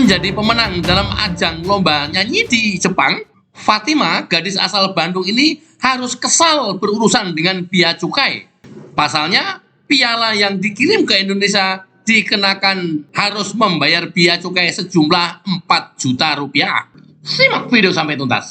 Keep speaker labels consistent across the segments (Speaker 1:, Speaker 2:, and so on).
Speaker 1: Menjadi pemenang dalam ajang lomba nyanyi di Jepang, Fatima, gadis asal Bandung ini harus kesal berurusan dengan bea cukai. Pasalnya, piala yang dikirim ke Indonesia dikenakan harus membayar bea cukai sejumlah 4 juta rupiah. Simak video sampai tuntas.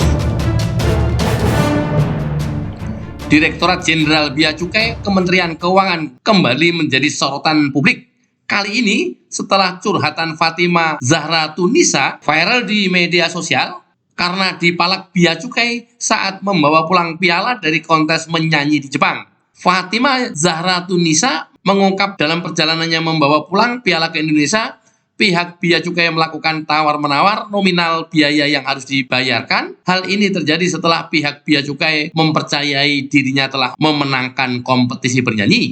Speaker 1: Direktorat Jenderal Bea Cukai Kementerian Keuangan kembali menjadi sorotan publik. Kali ini setelah curhatan Fatima Zahra Tunisa viral di media sosial karena dipalak bea cukai saat membawa pulang piala dari kontes menyanyi di Jepang. Fatima Zahra Tunisa mengungkap dalam perjalanannya membawa pulang piala ke Indonesia, pihak bea cukai melakukan tawar-menawar nominal biaya yang harus dibayarkan. Hal ini terjadi setelah pihak bea cukai mempercayai dirinya telah memenangkan kompetisi bernyanyi.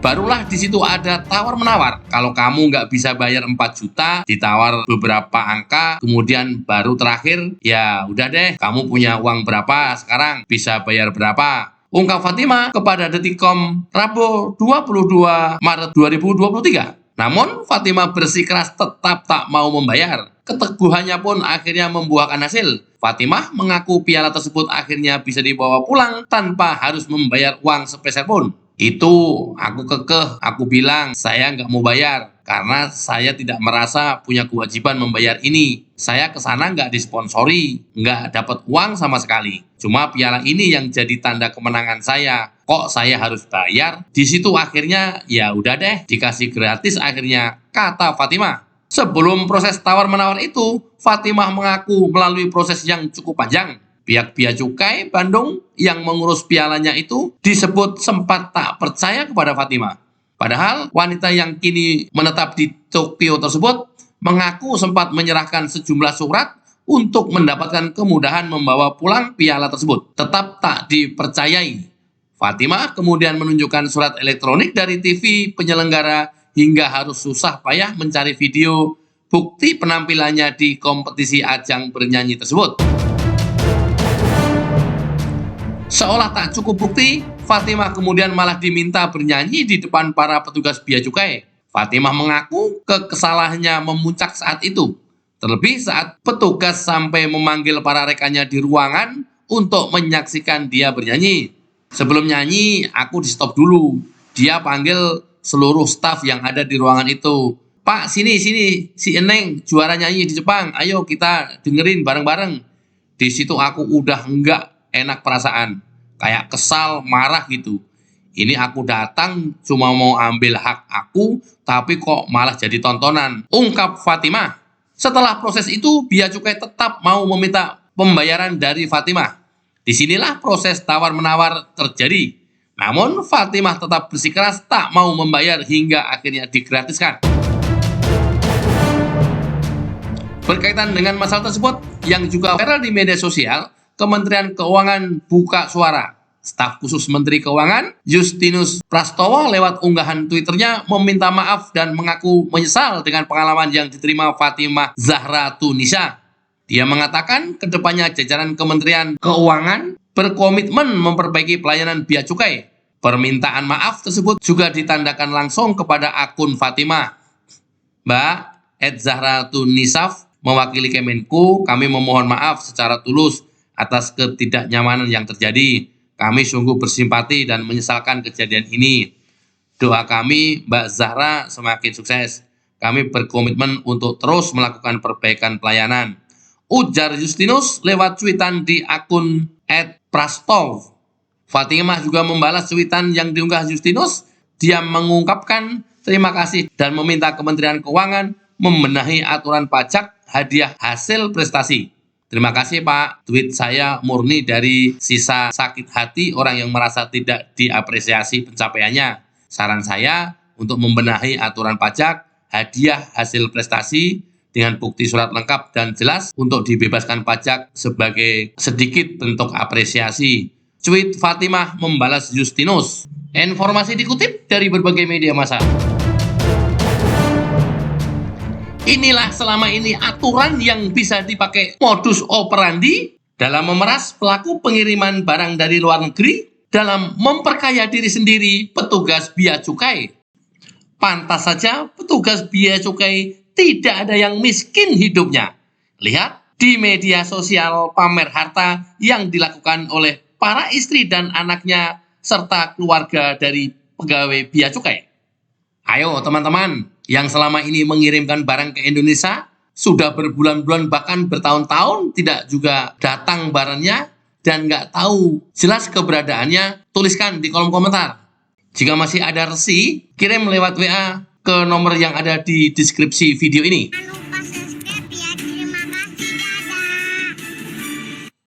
Speaker 1: Barulah di situ ada tawar-menawar. Kalau kamu nggak bisa bayar 4 juta, ditawar beberapa angka, kemudian baru terakhir, ya udah deh, kamu punya uang berapa sekarang, bisa bayar berapa. Ungkap Fatima kepada Detikcom Rabu 22 Maret 2023. Namun, Fatima bersikeras tetap tak mau membayar. Keteguhannya pun akhirnya membuahkan hasil. Fatima mengaku piala tersebut akhirnya bisa dibawa pulang tanpa harus membayar uang sepeser pun. Itu aku kekeh, aku bilang saya nggak mau bayar karena saya tidak merasa punya kewajiban membayar ini. Saya kesana nggak disponsori, nggak dapat uang sama sekali. Cuma piala ini yang jadi tanda kemenangan saya. Kok saya harus bayar? Di situ akhirnya ya udah deh, dikasih gratis akhirnya, kata Fatima. Sebelum proses tawar-menawar itu, Fatimah mengaku melalui proses yang cukup panjang. Pihak bea cukai Bandung yang mengurus pialanya itu disebut sempat tak percaya kepada Fatima. Padahal wanita yang kini menetap di Tokyo tersebut mengaku sempat menyerahkan sejumlah surat untuk mendapatkan kemudahan membawa pulang piala tersebut. Tetap tak dipercayai. Fatima kemudian menunjukkan surat elektronik dari TV penyelenggara hingga harus susah payah mencari video bukti penampilannya di kompetisi ajang bernyanyi tersebut. Seolah tak cukup bukti, Fatimah kemudian malah diminta bernyanyi di depan para petugas bea cukai. Fatimah mengaku kekesalannya memuncak saat itu. Terlebih saat petugas sampai memanggil para rekannya di ruangan untuk menyaksikan dia bernyanyi. Sebelum nyanyi, aku di stop dulu. Dia panggil seluruh staf yang ada di ruangan itu. Pak, sini, si Eneng juara nyanyi di Jepang. Ayo kita dengerin bareng-bareng. Di situ aku udah enggak enak perasaan, kayak kesal, marah gitu. Ini aku datang cuma mau ambil hak aku, tapi kok malah jadi tontonan, ungkap Fatimah. Setelah proses itu, bea cukai tetap mau meminta pembayaran dari Fatimah. Disinilah proses tawar-menawar terjadi. Namun Fatimah tetap bersikeras tak mau membayar hingga akhirnya digratiskan. Berkaitan dengan masalah tersebut yang juga viral di media sosial, Kementerian Keuangan buka suara. Staf khusus Menteri Keuangan, Justinus Prastowo lewat unggahan Twitternya meminta maaf dan mengaku menyesal dengan pengalaman yang diterima Fatima Zahra Tunisa. Dia mengatakan kedepannya jajaran Kementerian Keuangan berkomitmen memperbaiki pelayanan bea cukai. Permintaan maaf tersebut juga ditandakan langsung kepada akun Fatima. Mbak Zahra Tunisaf mewakili Kemenku, kami memohon maaf secara tulus atas ketidaknyamanan yang terjadi. Kami sungguh bersimpati dan menyesalkan kejadian ini. Doa kami Mbak Zahra semakin sukses. Kami berkomitmen untuk terus melakukan perbaikan pelayanan, ujar Justinus lewat cuitan di akun @prastov. Fatimah juga membalas cuitan yang diunggah Justinus. Dia mengungkapkan terima kasih dan meminta Kementerian Keuangan membenahi aturan pajak hadiah hasil prestasi. Terima kasih Pak, tweet saya murni dari sisa sakit hati orang yang merasa tidak diapresiasi pencapaiannya. Saran saya untuk membenahi aturan pajak hadiah hasil prestasi dengan bukti surat lengkap dan jelas untuk dibebaskan pajak sebagai sedikit bentuk apresiasi. Tweet Fatimah membalas Justinus. Informasi dikutip dari berbagai media massa. Inilah selama ini aturan yang bisa dipakai modus operandi dalam memeras pelaku pengiriman barang dari luar negeri dalam memperkaya diri sendiri petugas bea cukai. Pantas saja petugas bea cukai tidak ada yang miskin hidupnya. Lihat di media sosial pamer harta yang dilakukan oleh para istri dan anaknya serta keluarga dari pegawai bea cukai. Ayo teman-teman yang selama ini mengirimkan barang ke Indonesia, sudah berbulan-bulan bahkan bertahun-tahun tidak juga datang barangnya dan nggak tahu jelas keberadaannya, tuliskan di kolom komentar. Jika masih ada resi, kirim lewat WA ke nomor yang ada di deskripsi video ini.